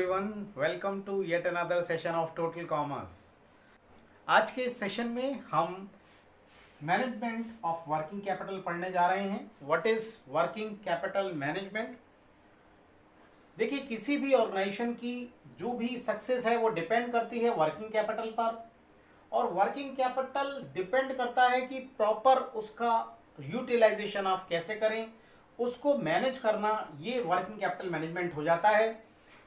everyone, welcome to yet another session of Total Commerce. आज के इस सेशन में हम मैनेजमेंट ऑफ वर्किंग कैपिटल पढ़ने जा रहे हैं. What is working capital management? देखिए, किसी भी ऑर्गेनाइजेशन की जो भी सक्सेस है वो डिपेंड करती है वर्किंग कैपिटल पर, और वर्किंग कैपिटल डिपेंड करता है कि प्रॉपर उसका यूटिलाइजेशन ऑफ कैसे करें, उसको मैनेज करना, ये वर्किंग कैपिटल मैनेजमेंट हो जाता है.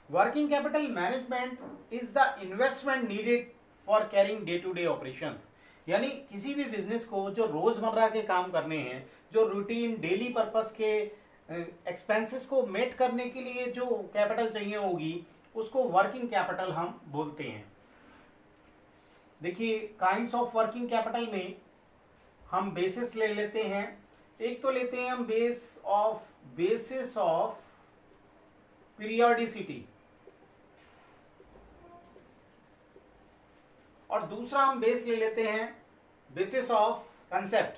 Working capital management is the investment needed for carrying day to day operations. यानी किसी भी बिजनेस को जो रोजमर्रा के काम करने हैं, जो रूटीन डेली पर्पस के एक्सपेंसेस को मेट करने के लिए जो कैपिटल चाहिए होगी, उसको वर्किंग कैपिटल हम बोलते हैं. देखिए, काइंड्स ऑफ वर्किंग कैपिटल में हम बेसिस ले लेते हैं. एक तो लेते हैं हम बेसिस ऑफ पीरियोडिसिटी, और दूसरा हम बेस ले लेते हैं बेसिस ऑफ कंसेप्ट.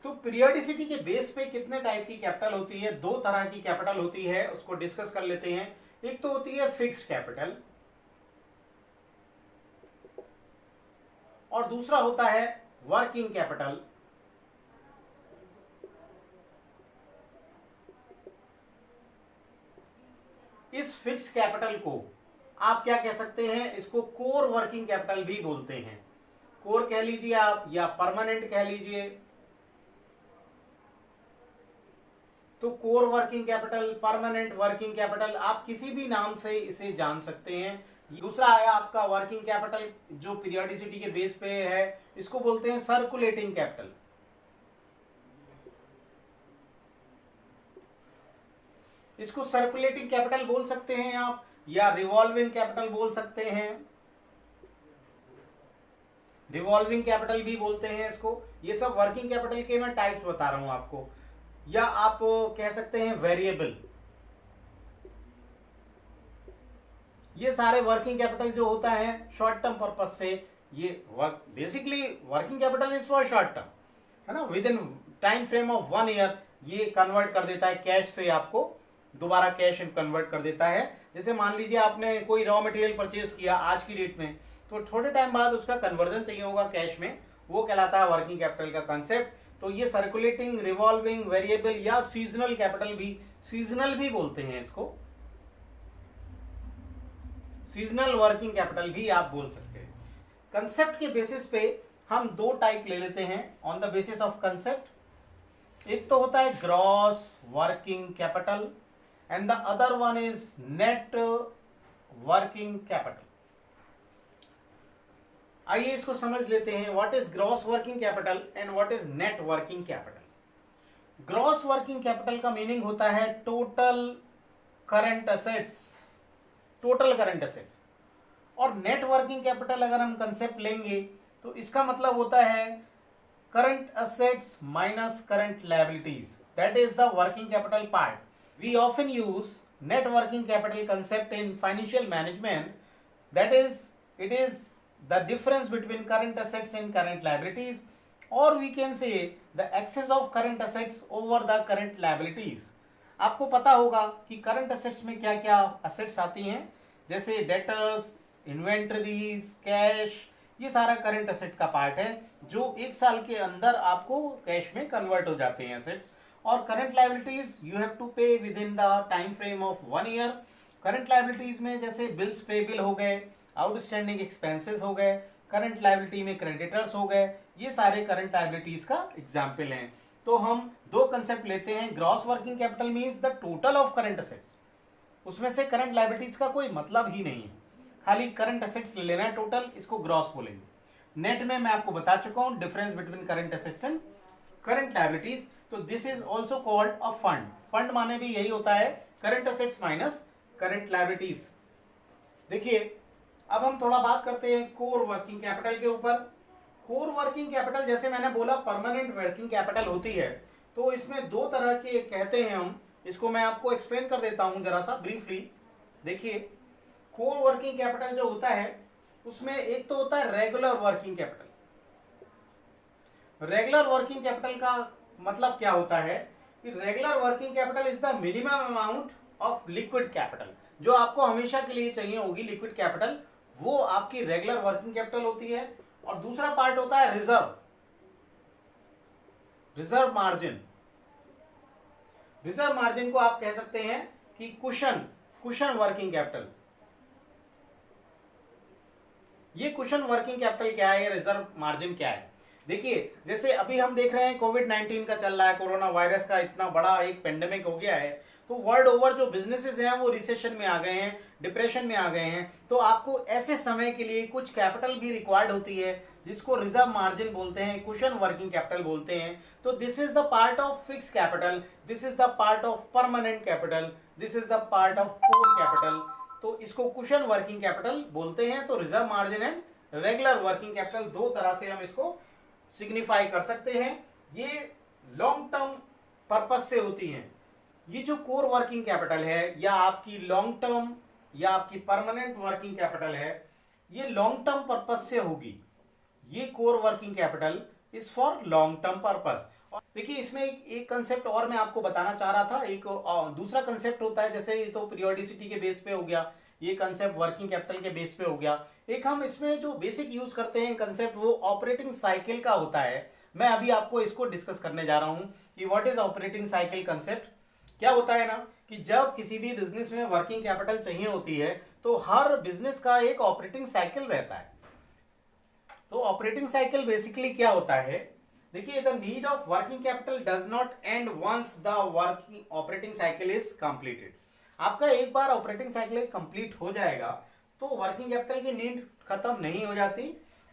तो पीरियोडिसिटी के बेस पे कितने टाइप की कैपिटल होती है? दो तरह की कैपिटल होती है, उसको डिस्कस कर लेते हैं. एक तो होती है फिक्स्ड कैपिटल, और दूसरा होता है वर्किंग कैपिटल. इस फिक्स कैपिटल को आप क्या कह सकते हैं? इसको कोर वर्किंग कैपिटल भी बोलते हैं. कोर कह लीजिए आप, या परमानेंट कह लीजिए. तो core working capital, permanent working capital, आप किसी भी नाम से इसे जान सकते हैं. दूसरा आया आपका वर्किंग कैपिटल जो पीरियोडिसिटी के बेस पे है, इसको बोलते हैं सर्कुलेटिंग कैपिटल. इसको सर्कुलेटिंग कैपिटल बोल सकते हैं आप, या रिवॉल्विंग कैपिटल बोल सकते हैं. रिवॉल्विंग कैपिटल भी बोलते हैं इसको. ये सब वर्किंग कैपिटल के मैं टाइप्स बता रहा हूं आपको. या आप कह सकते हैं वेरिएबल. ये सारे वर्किंग कैपिटल जो होता है शॉर्ट टर्म पर्पस से, ये basically working capital is for short term, है ना. With in time frame of 1 year ये कन्वर्ट कर देता है कैश से, आपको दोबारा कैश कन्वर्ट कर देता है. जैसे मान लीजिए आपने कोई रॉ मटेरियल परचेज किया आज की डेट में, तो थोड़े टाइम बाद उसका कन्वर्जन चाहिए होगा कैश में, वो कहलाता है वर्किंग कैपिटल का कंसेप्ट. तो ये सर्कुलेटिंग, रिवॉल्विंग, वेरिएबल या सीजनल कैपिटल भी, सीजनल भी बोलते हैं इसको, सीजनल वर्किंग कैपिटल भी आप बोल सकते हैं. कंसेप्ट के बेसिस पे हम दो टाइप ले लेते हैं on the basis of concept. एक तो होता है gross working capital and the other one is net working capital. आइए इसको समझ लेते हैं. What is gross working capital and what is net working capital? Gross working capital का मीनिंग होता है total current assets, total current assets. और net working capital अगर हम कंसेप्ट लेंगे तो इसका मतलब होता है current assets minus current liabilities. That is the working capital part. We often use net working capital concept in financial management. That is, it is the difference between current assets and current liabilities, or we can say the excess of current assets over the current liabilities. आपको पता होगा कि current assets में क्या क्या assets आती हैं, जैसे डेटर्स, इन्वेंटरीज, कैश. ये सारा करंट एसेट का पार्ट है जो एक साल के अंदर आपको कैश में कन्वर्ट हो जाते हैं एसेट्स. और current liabilities you have to pay within the time frame of 1 year. Current liabilities में जैसे बिल्स पेबल हो गए, आउटस्टैंडिंग एक्सपेंसेस हो गए, करंट लायबिलिटी में क्रेडिटर्स हो गए, ये सारे करंट लायबिलिटीज का एग्जाम्पल हैं. तो हम दो कंसेप्ट लेते हैं. Gross working capital means the total of current assets. उसमें से करंट लायबिलिटीज का कोई मतलब ही नहीं है, खाली करंट एसेट्स ले लेना है टोटल, इसको ग्रॉस बोलेंगे. नेट में मैं आपको बता चुका हूं difference between current assets and current liabilities. तो this is also called a fund. Fund माने भी यही होता है current assets minus current liabilities. देखिए, अब हम थोड़ा बात करते हैं कोर वर्किंग कैपिटल के ऊपर. कोर वर्किंग कैपिटल जैसे मैंने बोला परमानेंट वर्किंग कैपिटल होती है. तो इसमें दो तरह के कहते हैं हम, इसको मैं आपको एक्सप्लेन कर देता हूं जरा सा ब्रीफली. देखिए, कोर वर्किंग कैपिटल जो होता है उसमें एक तो होता है regular working capital. Regular working capital का मतलब क्या होता है कि regular working capital is the minimum amount of liquid capital, जो आपको हमेशा के लिए चाहिए होगी लिक्विड कैपिटल, वो आपकी रेगुलर वर्किंग कैपिटल होती है। और दूसरा पार्ट होता है reserve, reserve margin. Reserve margin को आप कह सकते हैं कि कुशन, कुशन वर्किंग कैपिटल। ये कुशन वर्किंग कैपिटल क्या है, ये रिजर्व मार्जिन क्या है? देखिए, जैसे अभी हम देख रहे हैं कोविड-19 का चल रहा है, कोरोना वायरस का इतना बड़ा एक पेंडेमिक हो गया है, तो वर्ल्ड ओवर जो बिजनेसेस हैं वो रिसेशन में आ गए हैं, डिप्रेशन में आ गए हैं। तो आपको ऐसे समय के लिए कुछ कैपिटल भी रिक्वायर्ड होती है, जिसको रिजर्व मार्जिन बोलते हैं, कुशन वर्किंग कैपिटल बोलते हैं। तो this is the part of fix capital, this is the part of permanent capital, this is the part of core capital. तो इसको कुशन वर्किंग कैपिटल बोलते हैं। तो reserve margin and regular working capital, दो तरह से हम इसको सिग्निफाई कर सकते हैं। ये लॉन्ग टर्म पर्पस से होती हैं। ये जो कोर वर्किंग कैपिटल है, या आपकी लॉन्ग टर्म या आपकी परमानेंट वर्किंग कैपिटल है, ये लॉन्ग टर्म पर्पस से होगी। ये core working capital is for long term purpose. देखिए, इसमें एक कंसेप्ट और मैं आपको बताना चाह रहा था। एक दूसरा कंसेप्ट होता है, जैसे ये तो पीरियोडिसिटी के बेस पे हो गया, ये कंसेप्ट वर्किंग कैपिटल के बेस पे हो गया। एक हम इसमें जो बेसिक यूज करते हैं कंसेप्ट, वो ऑपरेटिंग साइकिल का होता है। मैं अभी आपको इसको डिस्कस करने जा रहा हूं कि what is operating cycle concept. क्या होता है ना कि जब किसी भी बिजनेस में वर्किंग कैपिटल चाहिए होती है, तो हर बिजनेस का एक ऑपरेटिंग साइकिल रहता है। तो ऑपरेटिंग साइकिल बेसिकली क्या होता है, देखिए, the need of working capital does not end once the working operating cycle is completed. आपका एक बार ऑपरेटिंग साइकिल कंप्लीट हो जाएगा तो वर्किंग कैपिटल की नीड खत्म नहीं हो जाती।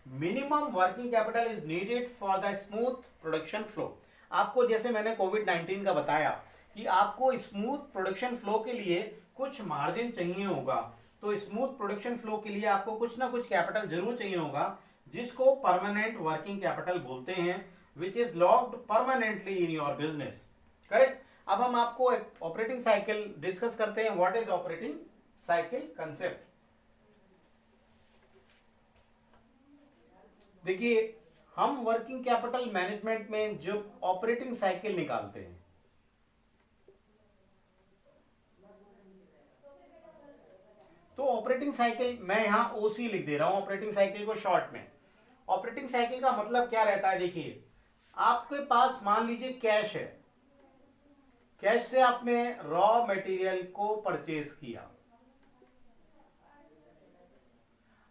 Minimum working capital is needed for the smooth production flow. आपको, जैसे मैंने कोविड-19 का बताया कि आपको स्मूथ प्रोडक्शन फ्लो के लिए कुछ मार्जिन चाहिए होगा, तो स्मूथ प्रोडक्शन फ्लो के लिए आपको कुछ ना कुछ कैपिटल जरूर चाहिए होगा, जिसको परमानेंट वर्किंग कैपिटल बोलते हैं, which is locked permanently in your business. Correct. अब हम आपको एक ऑपरेटिंग साइकिल डिस्कस करते हैं। What is operating cycle concept? देखिए, हम वर्किंग कैपिटल मैनेजमेंट में जो ऑपरेटिंग साइकिल निकालते हैं, तो ऑपरेटिंग साइकिल मैं यहां ओसी लिख दे रहा हूं, ऑपरेटिंग साइकिल को शॉर्ट में। ऑपरेटिंग साइकिल का मतलब क्या रहता है? देखिए, आपके पास मान लीजिए कैश है, कैश से आपने रॉ मटेरियल को परचेज किया,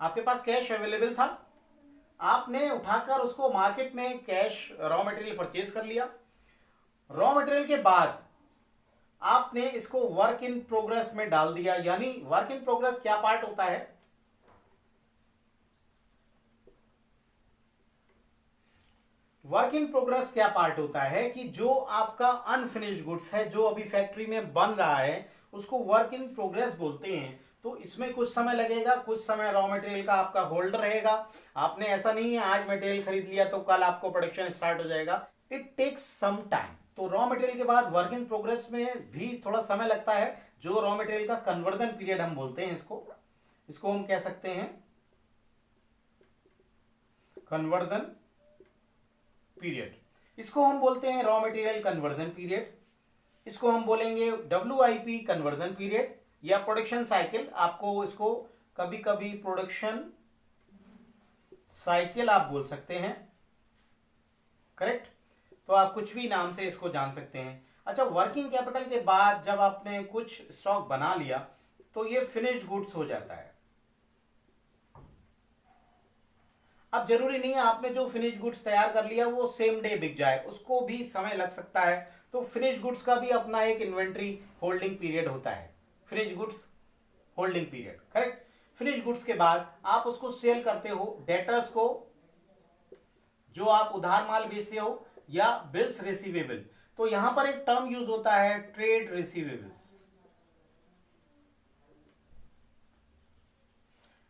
आपके पास कैश अवेलेबल था, आपने उठाकर उसको मार्केट में कैश रॉ मटेरियल परचेज कर लिया। रॉ मटेरियल के बाद आपने इसको वर्क इन प्रोग्रेस में डाल दिया। यानी वर्क इन प्रोग्रेस क्या पार्ट होता है? वर्क इन प्रोग्रेस क्या पार्ट होता है कि जो आपका अनफिनिश्ड गुड्स है, जो अभी फैक्ट्री में बन रहा है, उसको वर्क इन प्रोग्रेस बोलते हैं। तो इसमें कुछ समय लगेगा, कुछ समय रॉ मटेरियल का आपका होल्ड रहेगा। आपने ऐसा नहीं है आज मटेरियल खरीद लिया तो कल आपको प्रोडक्शन स्टार्ट हो जाएगा। It takes some time. तो रॉ मटेरियल के बाद वर्क इन प्रोग्रेस में भी थोड़ा समय लगता है, जो रॉ मटेरियल का कन्वर्जन पीरियड हम बोलते हैं इसको हम कह सकते हैं कन्वर्जन पीरियड। इसको हम बोलते हैं रॉ मटेरियल कन्वर्जन पीरियड। इसको हम बोलेंगे WIP कन्वर्जन पीरियड या प्रोडक्शन साइकिल। आपको इसको कभी कभी प्रोडक्शन साइकिल आप बोल सकते हैं। करेक्ट। तो आप कुछ भी नाम से इसको जान सकते हैं। अच्छा, वर्किंग कैपिटल के बाद जब आपने कुछ स्टॉक बना लिया तो ये फिनिश्ड गुड्स हो जाता है। अब जरूरी नहीं है आपने जो फिनिश गुड्स तैयार कर लिया वो सेम डे बिक जाए, उसको भी समय लग सकता है। तो फिनिश गुड्स का भी अपना एक इन्वेंट्री होल्डिंग पीरियड होता है, finish goods holding period. Correct. Finish goods के बाद आप उसको सेल करते हो डेटर्स को, जो आप उधार माल बेचते हो, या बिल्स रिसीवेबल। तो यहां पर एक टर्म यूज होता है ट्रेड रिसीवेबल्स।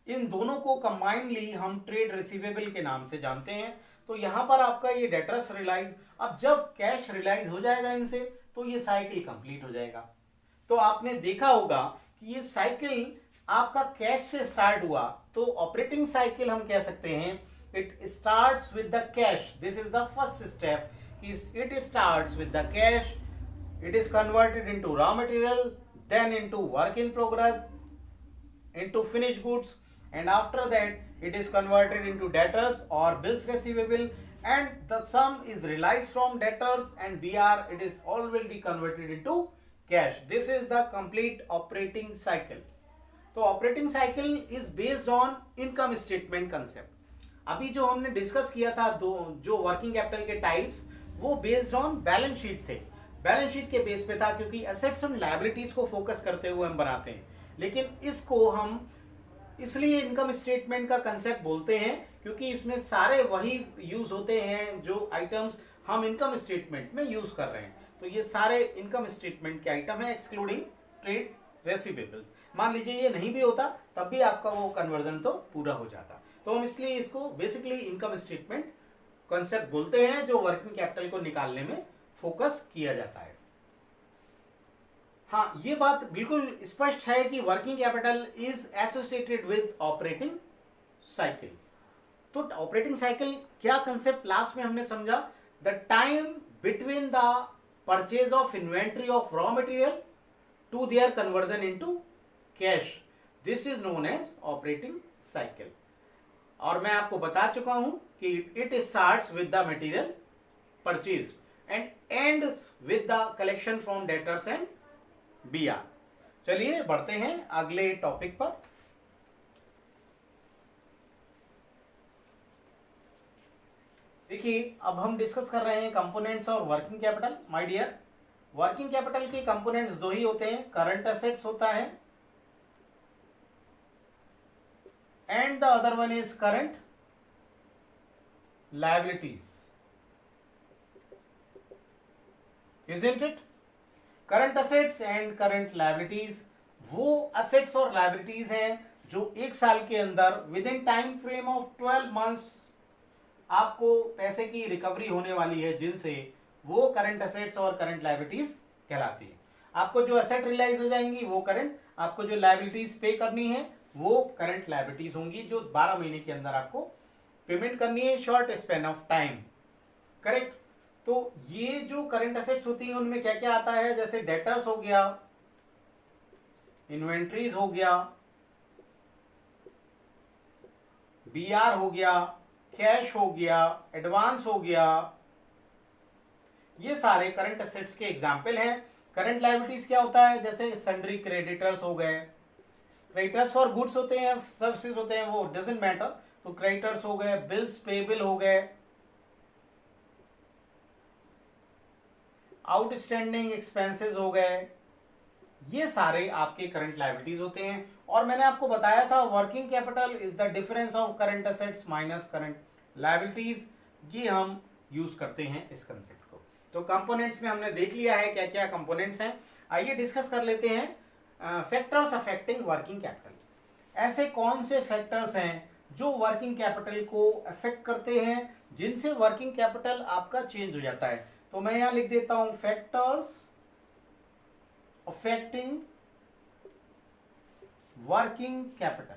इन दोनों को कंबाइनली हम ट्रेड रिसीवेबल के नाम से जानते हैं। तो यहां पर आपका ये डेटर्स रियलाइज, अब जब कैश रियलाइज हो जाएगा इनसे तो ये साइकिल कंप्लीट हो जाएगा। तो आपने देखा होगा कि ये साइकिल आपका कैश से स्टार्ट हुआ, तो ऑपरेटिंग साइकिल हम कह सकते हैं it starts with the cash. This is the first step. It starts with the cash. It is converted into raw material, then into work in progress, into finished goods, and after that it is converted into debtors or bills receivable, and the sum is realized from debtors, and BR it is already converted into cash. This is the complete operating cycle. तो operating cycle is based on income statement concept. अभी जो हमने discuss किया था जो working capital के types, वो based on balance sheet थे. बैलेंस शीट के बेस पे था, क्योंकि एसेट्स एंड लायबिलिटीज को फोकस करते हुए हम बनाते हैं. लेकिन इसको हम इसलिए इनकम स्टेटमेंट का कंसेप्ट बोलते हैं क्योंकि इसमें सारे वही यूज होते हैं जो आइटम्स हम इनकम स्टेटमेंट में यूज कर रहे हैं. तो ये सारे इनकम स्टेटमेंट के आइटम है एक्सक्लूडिंग ट्रेड रेसिवेबल्स. मान लीजिए ये नहीं भी होता तब भी आपका वो कन्वर्जन तो पूरा हो जाता. तो हम इसलिए इसको बेसिकली इनकम स्टेटमेंट कॉन्सेप्ट बोलते हैं जो वर्किंग कैपिटल को निकालने में फोकस किया जाता है. हाँ, ये बात बिल्कुल स्पष्ट है कि working capital is associated with operating cycle. तो ऑपरेटिंग साइकिल क्या कंसेप्ट लास्ट में हमने समझा, the time between the purchase of inventory of raw material to their conversion into cash. This is known as operating cycle. और मैं आपको बता चुका हूं कि it starts with the material purchase and ends with the collection from debtors and BR. चलिए बढ़ते हैं अगले टॉपिक पर. देखिए, अब हम डिस्कस कर रहे हैं कंपोनेंट्स और working capital. My dear, working capital के कंपोनेंट्स दो ही होते हैं. करंट एसेट्स होता है and the other one is current liabilities. Isn't it? Current assets and current liabilities वो असेट्स और लायबिलिटीज हैं जो एक साल के अंदर within time frame of 12 months आपको पैसे की रिकवरी होने वाली है, जिनसे वो करंट असेट्स और करंट लायबिलिटीज कहलाती है. आपको जो असेट रियलाइज हो जाएंगी वो करंट, आपको जो लायबिलिटीज पे करनी है वो करंट लायबिलिटीज होंगी, जो 12 महीने के अंदर आपको पेमेंट करनी है, short span of time. Correct. तो ये जो करंट एसेट्स होती हैं उनमें क्या क्या आता है, जैसे डेटर्स हो गया, इन्वेंट्रीज हो गया, BR हो गया, कैश हो गया, एडवांस हो गया. ये सारे करंट एसेट्स के एग्जाम्पल हैं. करंट लायबिलिटीज क्या होता है, जैसे सन्ड्री क्रेडिटर्स हो गए. क्रेडिटर्स फॉर गुड्स होते हैं, सर्विसेज होते हैं, वो डजंट मैटर. तो क्रेडिटर्स हो गए, बिल्स पेबल हो गए, आउटस्टैंडिंग एक्सपेंसेस हो गए. ये सारे आपके करंट लायबिलिटीज होते हैं. और मैंने आपको बताया था working capital is the difference of current assets minus current liabilities. ये हम यूज करते हैं इस कंसेप्ट को. तो कंपोनेंट्स में हमने देख लिया है क्या क्या कंपोनेंट्स हैं. आइए डिस्कस कर लेते हैं फैक्टर्स अफेक्टिंग वर्किंग कैपिटल. ऐसे कौन से फैक्टर्स हैं जो वर्किंग कैपिटल को अफेक्ट करते हैं, जिनसे वर्किंग कैपिटल आपका चेंज हो जाता है. तो मैं यहां लिख देता हूं फैक्टर्स अफेक्टिंग वर्किंग कैपिटल.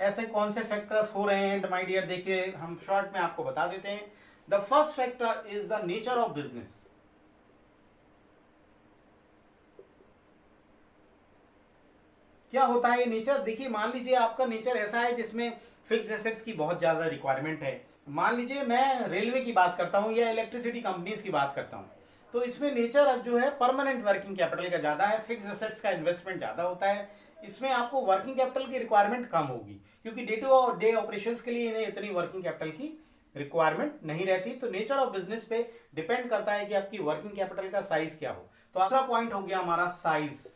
ऐसे कौन से फैक्टर्स हो रहे हैं माय डियर, देखिए हम शॉर्ट में आपको बता देते हैं. The first factor is the nature of business. क्या होता है ये नेचर, देखिए मान लीजिए आपका नेचर ऐसा है जिसमें फिक्स एसेट्स की बहुत ज्यादा रिक्वायरमेंट है. मान लीजिए मैं रेलवे की बात करता हूं या इलेक्ट्रिसिटी कंपनीज की बात करता हूं, तो इसमें नेचर अब जो है परमानेंट वर्किंग कैपिटल का ज्यादा है, फिक्स एसेट्स का इन्वेस्टमेंट ज्यादा होता है. इसमें आपको वर्किंग कैपिटल की रिक्वायरमेंट कम होगी, क्योंकि डे टू डे ऑपरेशंस के लिए इन्हें इतनी वर्किंग कैपिटल की रिक्वायरमेंट नहीं रहती. तो नेचर ऑफ बिजनेस पे डिपेंड करता है कि आपकी वर्किंग कैपिटल का साइज क्या हो. तो दूसरा पॉइंट हो गया हमारा साइज.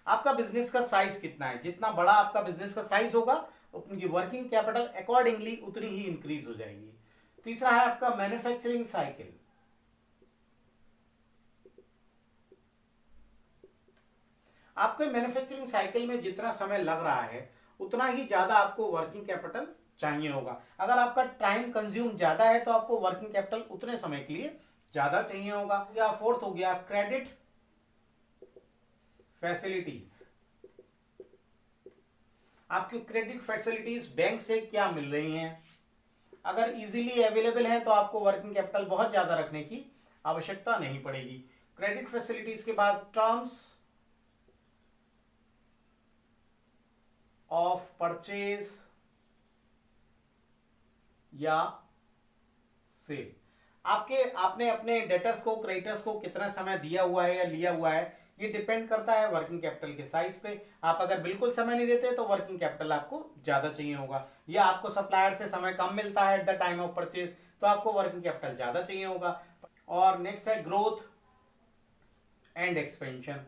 आपका बिजनेस का साइज कितना है, जितना बड़ा आपका बिजनेस का साइज होगा उनकी वर्किंग कैपिटल अकॉर्डिंगली उतनी ही इंक्रीज हो जाएगी. तीसरा है आपका मैन्युफैक्चरिंग साइकिल. आपके मैन्युफैक्चरिंग साइकिल में जितना समय लग रहा है उतना ही ज्यादा आपको वर्किंग कैपिटल चाहिए होगा. अगर आपका टाइम कंज्यूम ज्यादा है तो आपको वर्किंग कैपिटल उतने समय के लिए ज्यादा चाहिए होगा. या फोर्थ हो गया क्रेडिट फैसिलिटीज. आपकी क्रेडिट फैसिलिटीज बैंक से क्या मिल रही हैं। अगर इजीली अवेलेबल है तो आपको वर्किंग कैपिटल बहुत ज्यादा रखने की आवश्यकता नहीं पड़ेगी। क्रेडिट फैसिलिटीज के बाद टर्म्स ऑफ परचेज या सेल, आपने अपने डेटर्स को क्रेडिटर्स को कितना समय दिया हुआ है या लिया हुआ है, ये डिपेंड करता है वर्किंग कैपिटल के साइज पे। आप अगर बिल्कुल समय नहीं देते तो वर्किंग कैपिटल आपको ज्यादा चाहिए होगा, या आपको सप्लायर से समय कम मिलता है at the time of purchase तो आपको वर्किंग कैपिटल ज्यादा चाहिए होगा। और नेक्स्ट है ग्रोथ एंड एक्सपेंशन।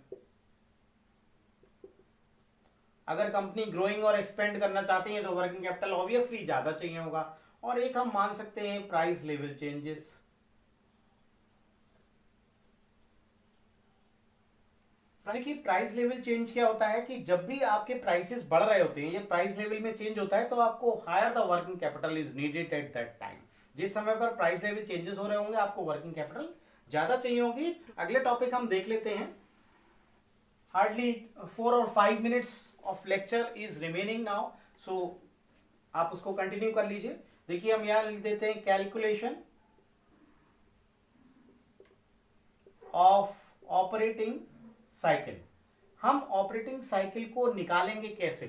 अगर कंपनी ग्रोइंग और एक्सपेंड करना चाहती है तो वर्किंग कैपिटल ऑब्वियसली ज्यादा चाहिए होगा। और एक हम मान सकते हैं प्राइस लेवल चेंजेस। देखिए प्राइस लेवल चेंज क्या होता है कि जब भी आपके प्राइसेस बढ़ रहे होते हैं, ये प्राइस लेवल में चेंज होता है, तो आपको higher the working capital is needed at that time. जिस समय पर प्राइस लेवल चेंजेस हो रहे होंगे आपको वर्किंग कैपिटल ज्यादा चाहिए होगी। अगले टॉपिक हम देख लेते हैं। हार्डली 4 और 5 minutes of lecture is remaining now, so आप उसको कंटिन्यू कर लीजिए। देखिए हम यहां लिख देते हैं कैलकुलेशन ऑफ ऑपरेटिंग साइकिल। हम ऑपरेटिंग साइकिल को निकालेंगे कैसे,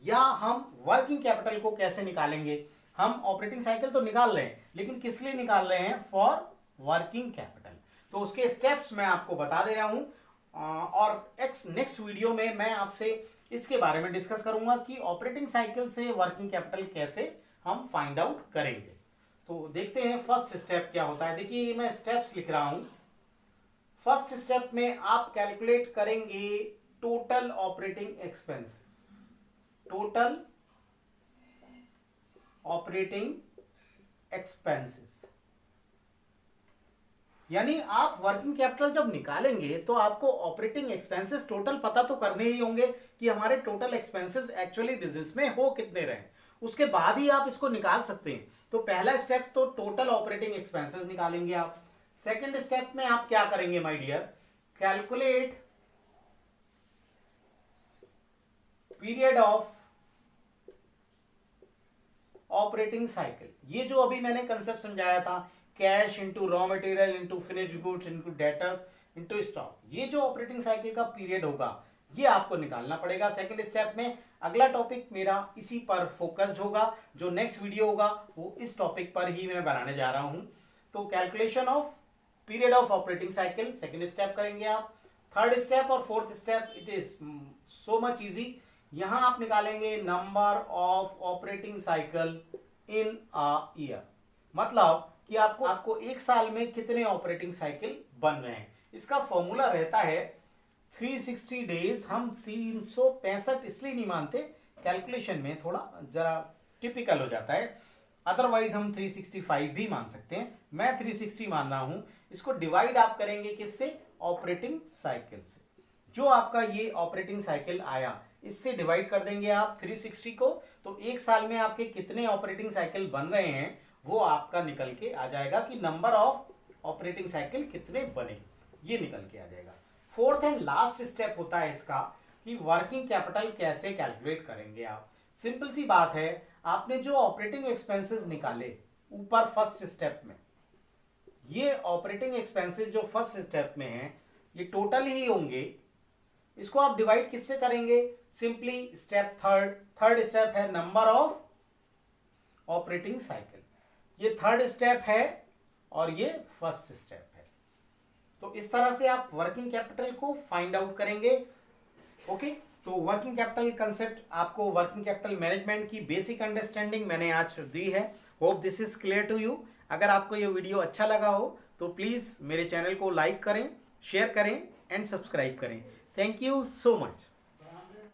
या हम वर्किंग कैपिटल को कैसे निकालेंगे। हम ऑपरेटिंग साइकिल तो निकाल रहे हैं लेकिन किस लिए निकाल रहे हैं, फॉर वर्किंग कैपिटल। तो उसके स्टेप्स मैं आपको बता दे रहा हूं, और नेक्स्ट वीडियो में मैं आपसे इसके बारे में डिस्कस करूंगा कि ऑपरेटिंग साइकिल से वर्किंग कैपिटल कैसे हम फाइंड आउट करेंगे। तो देखते हैं फर्स्ट स्टेप क्या होता है। देखिए मैं स्टेप्स लिख रहा हूं। फर्स्ट स्टेप में आप कैलकुलेट करेंगे total operating expenses. Total operating expenses यानी आप वर्किंग कैपिटल जब निकालेंगे तो आपको ऑपरेटिंग एक्सपेंसेस टोटल पता तो करने ही होंगे कि हमारे टोटल एक्सपेंसेस एक्चुअली बिजनेस में हो कितने रहे, उसके बाद ही आप इसको निकाल सकते हैं। तो पहला स्टेप तो टोटल ऑपरेटिंग एक्सपेंसेस निकालेंगे आप। सेकंड स्टेप में आप क्या करेंगे my dear, calculate period of operating cycle. ये जो अभी मैंने कंसेप्ट समझाया था, cash into raw material into finished goods into debtors into stock, ये जो ऑपरेटिंग साइकिल का पीरियड होगा ये आपको निकालना पड़ेगा सेकंड स्टेप में। अगला टॉपिक मेरा इसी पर फोकस्ड होगा, जो नेक्स्ट वीडियो होगा वो इस टॉपिक पर ही मैं बनाने जा रहा हूं। तो calculation of period of operating cycle second step करेंगे आप। थर्ड स्टेप और fourth step it is so much easy. यहां आप निकालेंगे number of operating cycle in a year, मतलब कि आपको एक साल में कितने ऑपरेटिंग साइकिल बन रहे हैं। इसका फॉर्मूला रहता है 360 डेज। हम 365 इसलिए नहीं मानते, कैलकुलेशन में थोड़ा जरा टिपिकल हो जाता है, अदरवाइज हम 365 भी मान सकते हैं। मैं 360 मान रहा हूं। इसको डिवाइड आप करेंगे किससे, ऑपरेटिंग साइकिल से। जो आपका ये ऑपरेटिंग साइकिल आया इससे डिवाइड कर देंगे आप 360 को, तो एक साल में आपके कितने ऑपरेटिंग साइकिल बन रहे हैं वो आपका निकल के आ जाएगा कि नंबर ऑफ ऑपरेटिंग साइकिल कितने बने, ये निकल के आ जाएगा। फोर्थ एंड लास्ट स्टेप होता है इसका कि वर्किंग कैपिटल कैसे कैलकुलेट करेंगे आप। सिंपल सी बात है, आपने जो ऑपरेटिंग एक्सपेंसेस निकाले ऊपर फर्स्ट स्टेप में, ये ऑपरेटिंग एक्सपेंसेस जो फर्स्ट स्टेप में है ये टोटल ही होंगे। इसको आप डिवाइड किससे करेंगे, सिंपली स्टेप थर्ड स्टेप है नंबर ऑफ ऑपरेटिंग साइकिल, ये थर्ड स्टेप है और ये फर्स्ट स्टेप है। तो इस तरह से आप वर्किंग कैपिटल को फाइंड आउट करेंगे। ओके, तो वर्किंग कैपिटल कंसेप्ट, आपको वर्किंग कैपिटल मैनेजमेंट की बेसिक अंडरस्टैंडिंग मैंने आज दी है। Hope this is clear to you. अगर आपको ये वीडियो अच्छा लगा हो तो प्लीज़ मेरे चैनल को लाइक करें, शेयर करें एंड सब्सक्राइब करें। Thank you so much.